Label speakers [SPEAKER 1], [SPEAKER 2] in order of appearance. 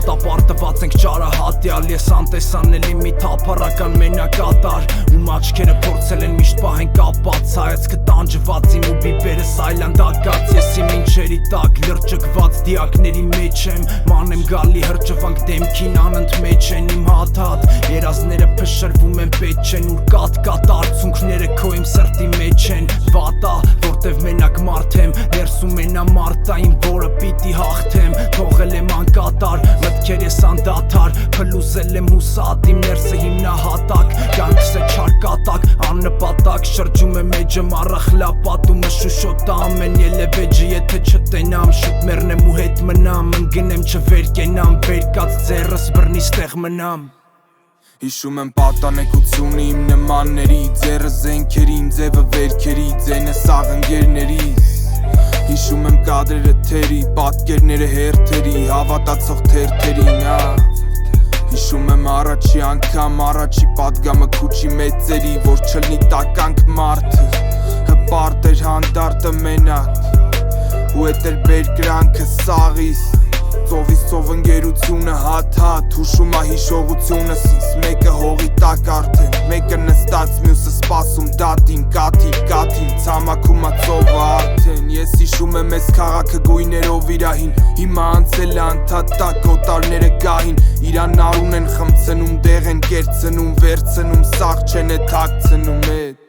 [SPEAKER 1] Հաստապարտված ենք ճարահատյալ, ես անտեսանելի մի թափառական մենակատար, ում աչքերը փորձել են միշտ պահեն կապած, հայացքը տանջվածին ու բիբերս այլանդակած, ես իմ ինչերի տակ լրջկված դիակների մեջ եմ, մանեմ գալի հրճվանք դեմքին անընդմեջ են իմ հատ-հատ, երազները փշրվում են պետ չեն, ուր կատ-կատ արցունքները քո իմ սրտի մեջ են, վատա, որտև մենակ մարդ եմ, ներսում են ամարտային, որը պիտի հաղթեմ, թողել եմ անկատար, մտքեր ես անդադար, փլուզել եմ հուսատ, իմ ներսը հիմնահատակ, կյանքս է չարկատակ, աննպատակ, շրջում է մեջը մառախլապատումը շուշոտա ամեն ելևեջը, եթե չտենամ, շուտ մեռնեմ ու հետ մնամ, ընգնեմ չվերկենամ, վերկած ձեռս բռնի ստեղ մնամ։
[SPEAKER 2] Հիշում եմ պատանեկությունը իմ նմանների, ձեռը զենքերի, իմ ձևը վերքերի, ձենը սաղընկերներիս, հիշում եմ կադրերը թերի, պատկերները հերթերի, հավատացող թերթերին, հիշում եմ առաջի անգամ, առաջի պատգամը քուչի մեծերի, որ չլնի տականք մարդը, հպարտ էր հանդարտը մենակ, ու էտ էր բերկրանքը սաղիս, ծովից ծով ընկերությունը հատ-հատ, հուշում ա հիշողությունս ինձ, մեկը հողի տակ արդեն, մեկը նստած մյուսը սպասում դատին, կաթին, ցամաքում ա ծովը արդեն, ես հիշում եմ ես քաղաքը գույներով իրահին, հիմա անցել ա անդադակ, օտարները գահին, իրանարուն են խմցնում, դեղ են կերցնում, վերցնում, սաղ չեն է թաքցնում էդ